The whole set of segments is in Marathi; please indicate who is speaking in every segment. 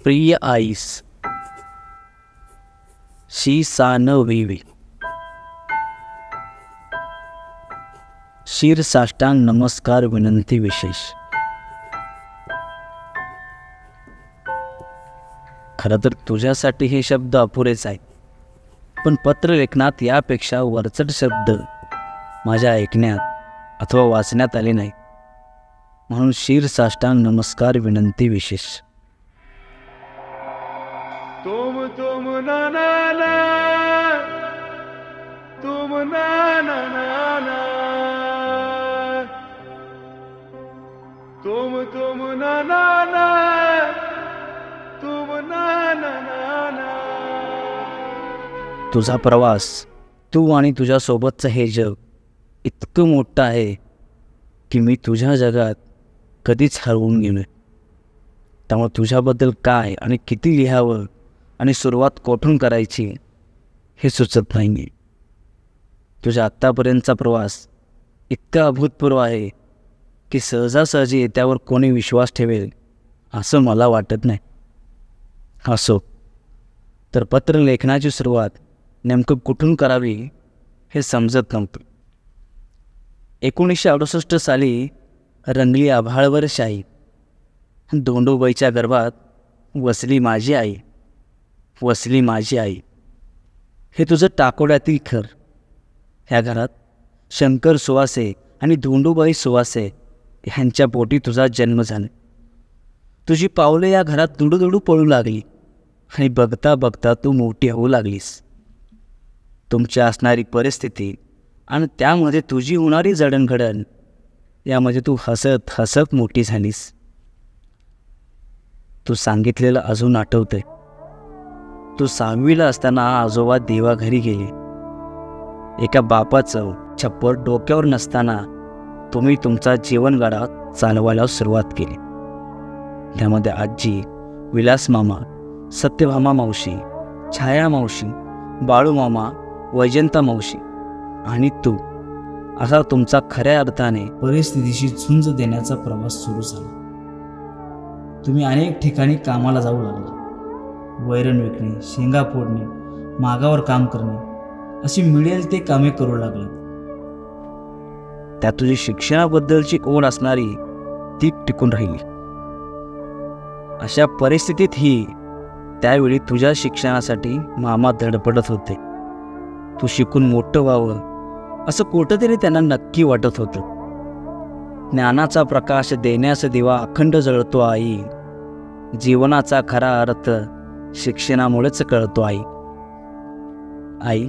Speaker 1: प्रिय आईस शी सान वेवे शीर साष्टांग नमस्कार विनंती विशेष. खरं तर तुझ्यासाठी हे शब्द अपुरेच आहेत, पण पत्रलेखनात यापेक्षा वरचढ शब्द माझ्या ऐकण्यात अथवा वाचण्यात आले नाहीत. म्हणून शीर साष्टांग नमस्कार विनंती विशेष.
Speaker 2: तुम ना ना ना, तुम ना ना ना ना, तुम ना ना ना, तुम ना ना ना ना.
Speaker 1: तुझा प्रवास, तू आणि तुझ्यासोबतचं हे जग इतकं मोठं आहे की मी तुझ्या जगात कधीच हरवून गेलो. त्यामुळे तुझ्याबद्दल काय आणि किती लिहावं आणि सुरुवात कोठून करायची हे सुचत नाही. तुझ्या आत्तापर्यंतचा प्रवास इतका अभूतपूर्व आहे की सहजासहजी त्यावर कोणी विश्वास ठेवेल असं मला वाटत नाही. असो, तर पत्रलेखनाची सुरुवात नेमकं कुठून करावी हे समजत नव्हतं. 1968 साली रंगली आभाळवर शाई, धोंडूबाईच्या गर्भात वसली माझी आई, वसली माझी आई. हे तुझं टाकोड्यातील घर. ह्या घरात शंकर सुवासे आणि धोंडूबाई सुवासे ह्यांच्या पोटी तुझा जन्म झाला. तुझी पावले या घरात दुडूदुडू पळू लागली आणि बघता बघता तू मोठी होऊ लागलीस. तुमची असणारी परिस्थिती आणि त्यामध्ये तुझी होणारी जडणघडण यामध्ये तू हसत हसत मोठी झालीस. तू सांगितलेलं अजून आठवतंय. तू 6वीला असताना आजोबा देवाघरी गेले. एका बापाचं छप्पर डोक्यावर नसताना तुम्ही तुमचा जीवनगाडा चालवायला सुरुवात केली. त्यामध्ये आजी, विलास मामा, सत्यभामा मावशी, छाया मावशी, बाळू मामा, वैजंता मावशी आणि तू असा तुमचा खऱ्या अर्थाने परिस्थितीशी झुंज देण्याचा प्रवास सुरू झाला. तुम्ही अनेक ठिकाणी कामाला जाऊ लागला. वैरण विकणे, शेंगा फोडणे, मागावर काम करणे अशी मिळेल ते कामे करू लागला. त्यात तुझी शिक्षणाबद्दलची ओढ असणारी ती टिकून राहिली. अशा परिस्थितीतही त्यावेळी तुझ्या शिक्षणासाठी मामा धडपडत होते. तू शिकून मोठं व्हावं असं कुठंतरी त्यांना नक्की वाटत होतं. ज्ञानाचा प्रकाश देण्याचा दिवा अखंड जळतो आई. जीवनाचा खरा अर्थ शिक्षणामुळेच कळतो आई. आई,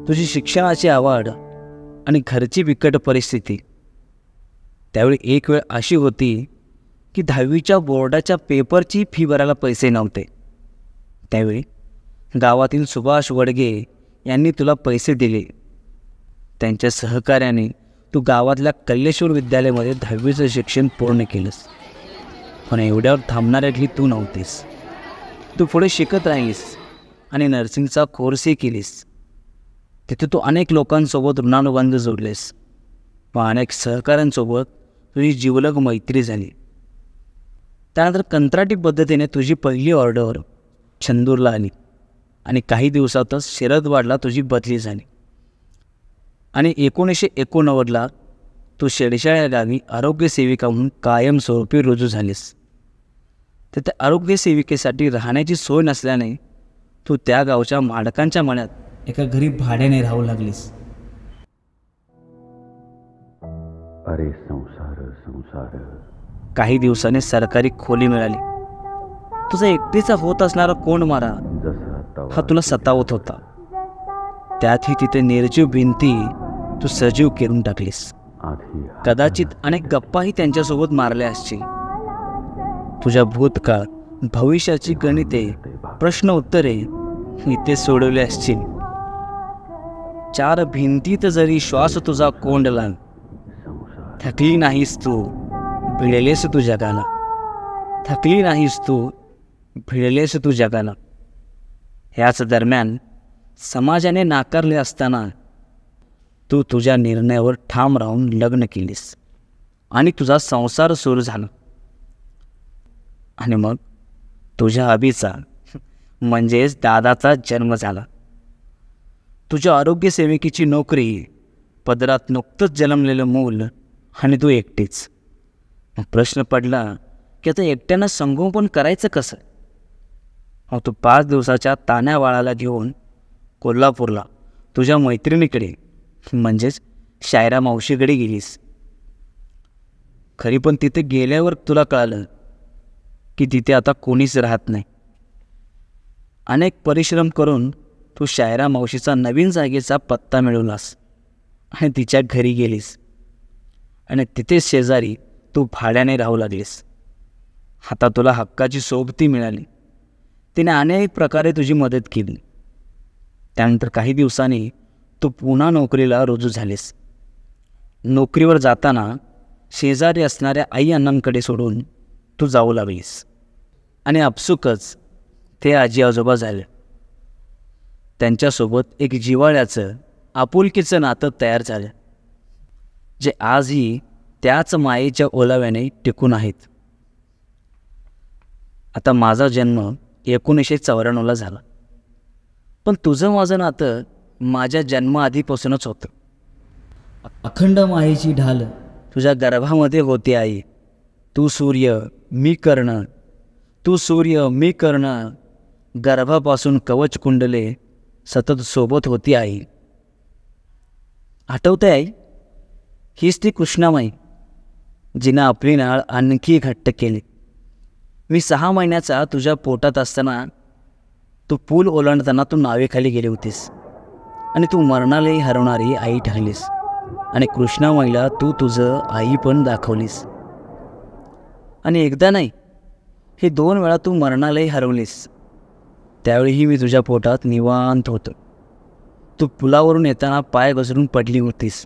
Speaker 1: तुझी शिक्षणाची आवड आणि घरची बिकट परिस्थिती. त्यावेळी एक वेळ अशी होती की 10वीच्या बोर्डाच्या पेपरची फी भरायला पैसे नव्हते. त्यावेळी गावातील सुभाष वडगे यांनी तुला पैसे दिले. त्यांच्या सहकार्याने तू गावातल्या कल्लेश्वर विद्यालयामध्ये 10वीचं शिक्षण पूर्ण केलंस. पण एवढ्यावर थांबणाऱ्यातली तू नव्हतीस. तू पुढे शिकत राहिलीस आणि नर्सिंगचा कोर्सही केलीस. तिथे तू अनेक लोकांसोबत ऋणानुबंध जोडलेस व अनेक सहकाऱ्यांसोबत तुझी जीवलग मैत्री झाली. त्यानंतर कंत्राटी पद्धतीने तुझी पहिली ऑर्डर चंदूरला आली आणि काही दिवसातच शिरदवाडला तुझी बदली झाली. आणि 1989ला तू शेडशाळ या गावी आरोग्य सेविका म्हणून कायमस्वरूपी रुजू झालीस. तर त्या आरोग्य सेविकेसाठी राहण्याची सोय नसल्याने तू त्या गावच्या माडकांच्या मण्यात एका घरी भाड्याने राहू लागलीस.
Speaker 2: अरे संसार संसार.
Speaker 1: काही दिवसांनी सरकारी खोली मिळाली. तुझा एकटीचा होत असणारा कोंडमारा हा तुला सतावत होता. त्यातही तिथे निर्जीव भिंती तू सजीव करून टाकलीस. कदाचित अनेक गप्पाही त्यांच्यासोबत मारल्या असतील. तुझ्या भूतकाळ भविष्याची गणिते, प्रश्न उत्तरे इथे सोडवले असतील. 4 भिंतीत जरी श्वास तुझा कोंडला, थकली नाहीस तू, भिडलेस तू जगाला. थकली नाहीस तू, भिडलेस तू जगाला. ह्याच दरम्यान समाजाने नाकारले असताना तू तुझ्या निर्णयावर ठाम राहून लग्न केलीस आणि तुझा संसार सुरू झाला. आणि मग तुझ्या अभिचा म्हणजेच दादाचा जन्म झाला. तुझ्या आरोग्य सेविकेची नोकरी, पदरात नुकतंच जन्मलेलं मूल आणि तू एकटीच. मग प्रश्न पडला की आता एकट्यानं संगोपन करायचं कसं? मग तू 5 दिवसाच्या तान्या बाळाला घेऊन कोल्हापूरला तुझ्या मैत्रिणीकडे म्हणजेच शायरा मावशीकडे गेलीस. खरी पण तिथे गेल्यावर तुला कळालं की तिथे आता कोणीच राहत नाही. अनेक परिश्रम करून तू शायरा मावशीचा नवीन जागेचा पत्ता मिळवलास आणि तिच्या घरी गेलीस आणि तिथेच शेजारी तू भाड्याने राहू लागलीस. आता तुला हक्काची सोबती मिळाली. तिने अनेक प्रकारे तुझी मदत केली. त्यानंतर काही दिवसांनी तू पुन्हा नोकरीला रुजू झालीस. नोकरीवर जाताना शेजारी असणाऱ्या आई अण्णांकडे सोडून तू जाऊ लागलीस आणि आपसुकच ते आजी आजोबा झाले. त्यांच्यासोबत एक जिव्हाळ्याचं आपुलकीचं नातं तयार झालं, जे आजही त्याच मायेच्या ओलाव्याने टिकून आहेत. आता माझा जन्म 1994ला झाला, पण तुझं माझं नातं माझ्या जन्माआधीपासूनच होतं. अखंड मायेची ढाल तुझ्या गर्भामध्ये होती आई. तू सूर्य मी कर्ण, तू सूर्य मी कर्ण, गर्भापासून कवच कुंडले सतत सोबत होती आई. आठवते आई, हीच ती कृष्णामाई जिनं आपली नाळ आणखी घट्ट केली. मी 6 महिन्याचा तुझ्या पोटात असताना तू पूल ओलांडताना तू नावेखाली गेली होतीस आणि तू मरणालाही हरवणारी आई ठरलीस आणि कृष्णामाईला तू तुझं आई पण दाखवलीस. आणि एकदा नाही, हे 2 वेळा तू मरणालाही हरवलीस. त्यावेळीही मी तुझ्या पोटात निवांत होतो. तू पुलावरून येताना पाय घसरून पडली होतीस.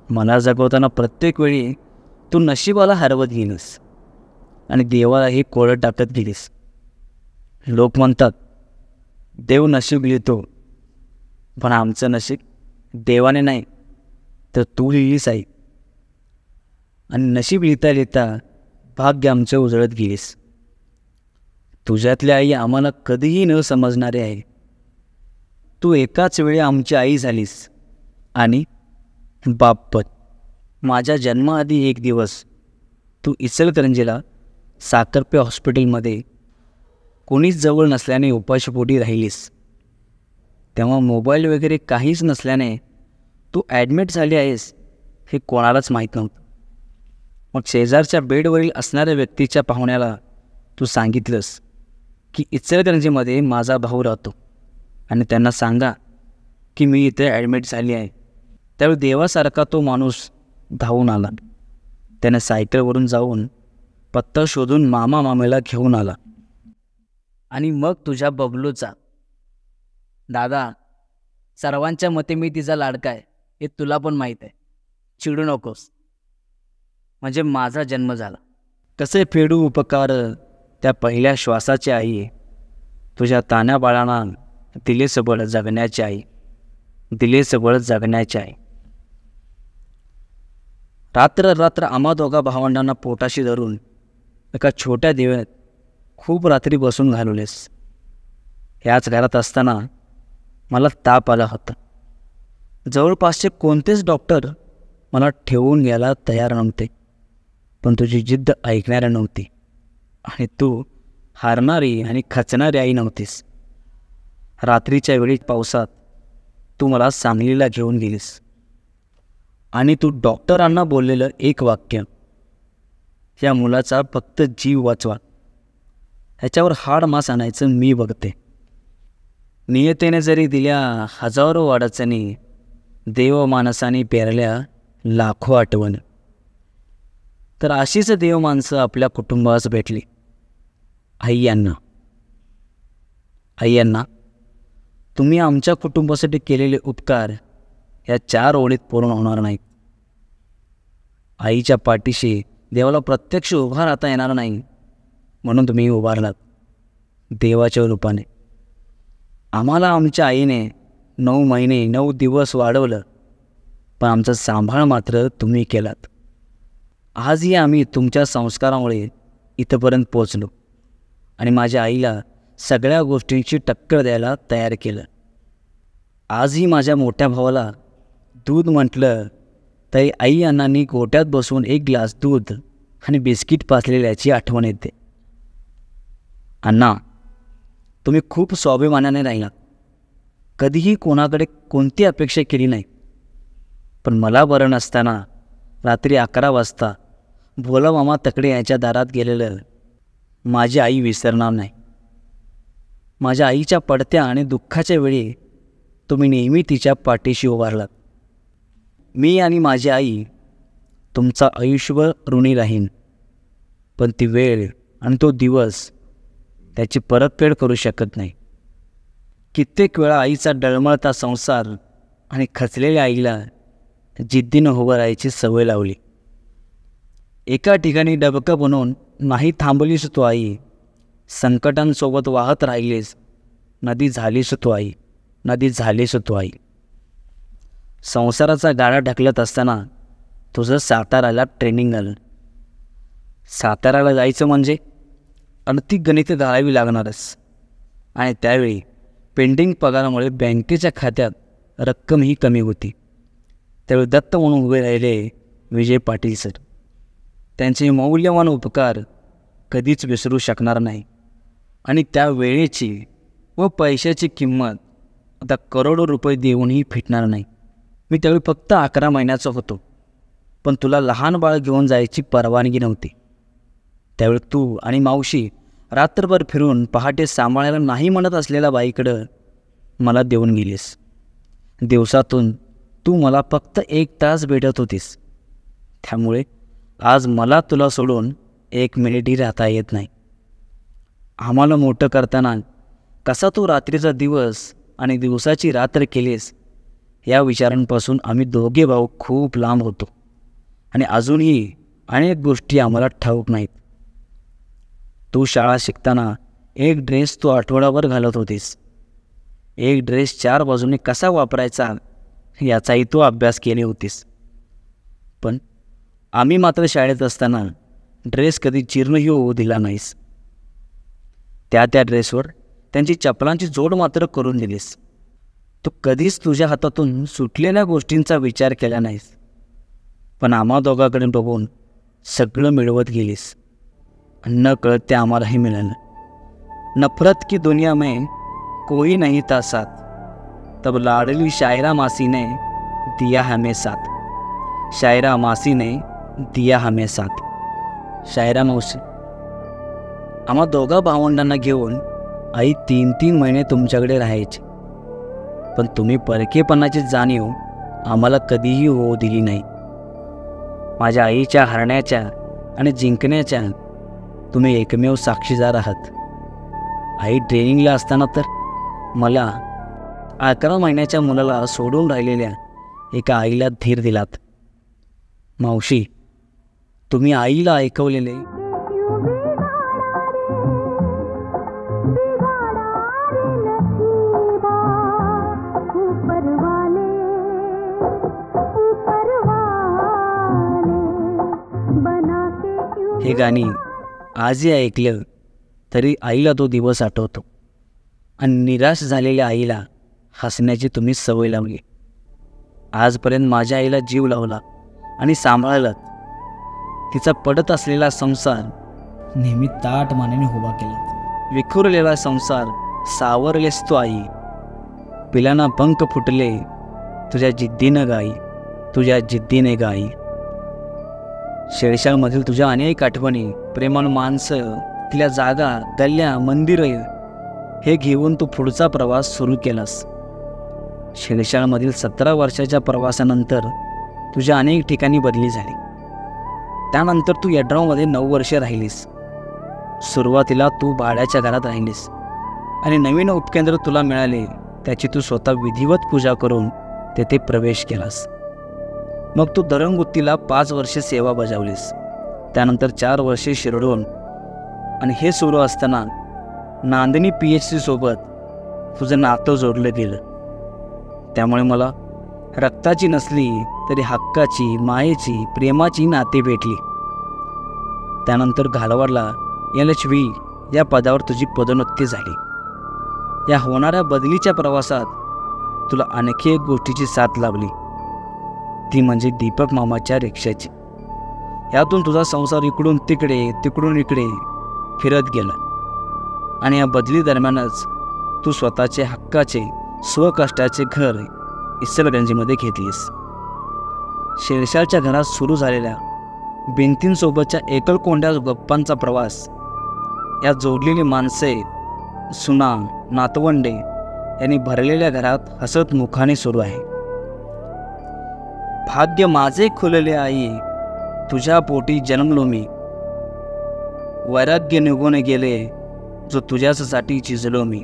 Speaker 1: मला जगवताना प्रत्येक वेळी तू नशिबाला हरवत गेलीस आणि देवालाही कोळत टाकत गेलीस. लोक म्हणतात देव नशीब लिहितो, पण आमचं नशीब देवाने नाही तर तू लिहिलीस आई. आणि नशीब लिहिता लिहिता भाग्य आमचं उजळत गेलीस. तुझ्यातली आई आम्हाला कधीही न समजणारी आहे. तू एकाच वेळी आमची आई झालीस आणि बापपत. माझ्या जन्माआधी एक दिवस तू इचलकरंजीला साखरपे हॉस्पिटलमध्ये कोणीच जवळ नसल्याने उपाशीपोटी राहिलीस. तेव्हा मोबाईल वगैरे काहीच नसल्याने तू ॲडमिट झाली आहेस हे कोणालाच माहीत नव्हतं. मग शेजारच्या बेडवरील असणाऱ्या व्यक्तीच्या पाहुण्याला तू सांगितलंस की इचलकरंजीमध्ये माझा भाऊ राहतो आणि त्यांना सांगा की मी इथे ॲडमिट झाली आहे. त्यावेळी देवासारखा तो माणूस धावून आला. त्याने सायकलवरून जाऊन पत्ता शोधून मामा मामेला घेऊन आला. आणि मग तुझ्या बबलूचा, दादा सर्वांच्या मते मी तिचा लाडका आहे हे तुला पण माहीत आहे, चिडू नकोस. म्हणजे माझा जन्म झाला. कसे फेडू उपकार त्या पहिल्या श्वासाची आई, तुझ्या तान्या बाळांना दिले सबळ जगण्याची आई, दिले सबळ जगण्याची आई. रात्र रात्र आम्हा दोघा भावंडांना पोटाशी धरून एका छोट्या दिव्यात खूप रात्री बसून घालवलेस. ह्याच घरात असताना मला ताप आला होता. जवळपासचे कोणतेच डॉक्टर मला ठेवून घ्यायला तयार नव्हते, पण तुझी जिद्द ऐकणाऱ्या नव्हती आणि तू हारणारी आणि खचणारी आई नव्हतीस. रात्रीच्या वेळी पावसात तू मला सांगलीला घेऊन गेलीस आणि तू डॉक्टरांना बोललेलं एक वाक्य, या मुलाचा फक्त जीव वाचवा, ह्याच्यावर हाड मास आणायचं मी बघते. नियतेने जरी दिल्या हजारो अडचणी, देवमानसाने पेरल्या लाखो आठवण. तर अशीच देवमानसं आपल्या कुटुंबास भेटली. आई यांना तुम्ही आमच्या कुटुंबासाठी केलेले उपकार या 4 ओळीत पूर्ण होणार नाहीत. आईच्या पाठीशी देवाला प्रत्यक्ष उभा राहता येणार नाही, म्हणून तुम्ही उभारलात देवाच्या रूपाने. आम्हाला आमच्या आईने 9 महिने 9 दिवस वाढवलं, पण आमचा सांभाळ मात्र तुम्ही केलात. आजही आम्ही तुमच्या संस्कारामुळे इथंपर्यंत पोचलो आणि माझ्या आईला सगळ्या गोष्टींची टक्कर द्यायला तयार केलं. आजही माझ्या मोठ्या भावाला दूध म्हटलं तरी आई अण्णांनी गोट्यात बसून एक ग्लास दूध आणि बिस्किट पाजलेल्याची आठवण येते. अण्णा, तुम्ही खूप स्वाभिमानाने राहिलात. कधीही कोणाकडे कोणती अपेक्षा केली नाही. पण मला बरं नसताना रात्री 11 वाजता भोला मामा तकडे याच्या दारात गेलेलं माझी आई विसरणार नाही. माझ्या आईच्या पडत्या आणि दुःखाच्या वेळी तुम्ही नेहमी तिच्या पाठीशी उभारलात. मी आणि माझी आई तुमचा आयुष्यभर ऋणी राहीन. पण ती वेळ आणि तो दिवस त्याची परतफेड करू शकत नाही. कित्येक वेळा आईचा डळमळता संसार आणि खचलेल्या आईला जिद्दीनं उभं राहायची सवय लावली. एका ठिकाणी डबकं बनवून नाही थांबलीस तू आई, संकटांसोबत वाहत राहिलीस, नदी झालीस तू आई, नदी झालीस तू आई. संसाराचा गाडा ढकलत असताना तुझं साताराला ट्रेनिंग आलं. साताराला जायचं म्हणजे आर्थिक गणिते धारावी लागणारच. आणि त्यावेळी पेंडिंग पगारामुळे बँकेच्या खात्यात रक्कमही कमी होती. त्यावेळी दत्त म्हणून उभे राहिले विजय पाटील सर. त्यांचे मौल्यवान उपकार कधीच विसरू शकणार नाही. आणि त्या वेळेची व पैशाची किंमत आता करोडो रुपये देऊनही फिटणार नाही. मी त्यावेळी फक्त 11 महिन्याचा होतो. पण तुला लहान बाळ घेऊन जायची परवानगी नव्हती. त्यावेळी तू आणि मावशी रात्रभर फिरून पहाटे सांभाळायला नाही म्हणत असलेल्या बाईकडं मला देऊन गेलीस. दिवसातून तू मला फक्त 1 तास भेटत होतीस. त्यामुळे आज मला तुला सोडून 1 मिनिटही राहता येत नाही. आम्हाला मोठं करताना कसा तू रात्रीचा दिवस आणि दिवसाची रात्र केलीस या विचारांपासून आम्ही दोघे भाऊ खूप लांब होतो. आणि अजूनही अनेक गोष्टी आम्हाला ठाऊक नाहीत. तू शाळा शिकताना एक ड्रेस तू आठवडाभर घालत होतीस. एक ड्रेस 4 बाजूने कसा वापरायचा याचाही तू अभ्यास केले होतीस. पण आम्ही मात्र शाळेत असताना ड्रेस कधी जीर्णही होऊ दिला नाहीस. त्या ड्रेसवर त्यांची चपलांची जोड मात्र करून दिलीस. तू कधीच तुझ्या हातातून सुटलेल्या गोष्टींचा विचार केला नाहीस. पण आम्हा दोघांकडे बघून सगळं मिळवत गेलीस. न कळत ते आम्हालाही मिळालं. नफरत की दुनिया में कोई नहीं था साथ, तब लाडली शायरा मासी ने दिया हमें साथ. शायरा मासी ने दिया हमें साथ. शायरा मावशी, आम्हा दोघा भावंडांना घेऊन आई 3-3 महिने तुमच्याकडे राहायची. पण तुम्ही परकेपणाची जाणीव आम्हाला कधीही होऊ दिली नाही. माझ्या आईच्या हरण्याच्या आणि जिंकण्याच्या तुम्ही एकमेव साक्षीदार आहात. आई ट्रेनिंगला असताना तर मला 11 महिन्याच्या मुलाला सोडून राहिलेल्या एका आईला धीर दिलात. मावशी, तुम्ही आईला ऐकवलेले हे गाणी आजही ऐकलं तरी आईला तो दिवस आठवतो. आणि निराश झालेल्या आईला हसण्याची तुम्ही सवय लावली. आजपर्यंत माझ्या आईला जीव लावला आणि सांभाळलात. तिचा पडत असलेला संसार नेहमी ताठ मानेने उभा केला. विखुरलेला संसार सावरलेस तो आई. पिलांना पंख फुटले तुझ्या जिद्दीनं गाई, तुझ्या जिद्दीने गाई. शेळशाळमधील तुझ्या अनेक आठवणी, प्रेमानं माणसं, तिथल्या जागा, गल्ल्या, मंदिरं हे घेऊन तू पुढचा प्रवास सुरू केलास. शेळशाळमधील 17 वर्षाच्या प्रवासानंतर तुझ्या अनेक ठिकाणी बदली झाली. त्यानंतर तू यड्रावमध्ये 9 वर्षे राहिलीस. सुरुवातीला तू भाड्याच्या घरात राहिलीस आणि नवीन उपकेंद्र तुला मिळाले त्याची तू स्वतः विधिवत पूजा करून तेथे प्रवेश केलास. मग तू दरंगुत्तीला 5 वर्षे सेवा बजावलीस. त्यानंतर 4 वर्षे शिरडोन. आणि हे सुरू असताना नांदणी PHC सोबत तुझं नातं जोडलं गेलं. त्यामुळे मला रक्ताची नसली तरी हक्काची, मायेची, प्रेमाची नाते भेटली. त्यानंतर घालवाडला LHV या पदावर तुझी पदोन्नती झाली. या होणाऱ्या बदलीच्या प्रवासात तुला आणखी एक गोष्टीची साथ लाभली, ती म्हणजे दीपक मामाच्या रिक्षाची. यातून तुझा संसार इकडून तिकडे तिकडून इकडे फिरत गेला आणि या बदली दरम्यानच तू स्वतःचे हक्काचे स्वकष्टाचे घर इचलकरंजीमध्ये घेतलीस. शेरशाळच्या घरात सुरू झालेल्या भिंतींसोबतच्या एकलकोंड्या गप्पांचा प्रवास या जोडलेली माणसे, सुना, नातवंडे यांनी भरलेल्या घरात हसत मुखाने सुरू आहे. भाग्य माझे खुलले आई, तुझ्या पोटी जन्मलो मी. वैराग्य निघून गेले जो तुझ्यासाठी झिजलो मी.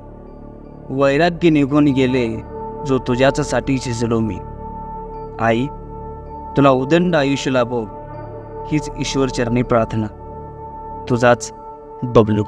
Speaker 1: वैराग्य निघून गेले जो तुझ्यासाठी झिजलो मी. आई, तुला उदंड आयुष्य लाभो हीच ईश्वर चरणी प्रार्थना. तुझाच बबलू.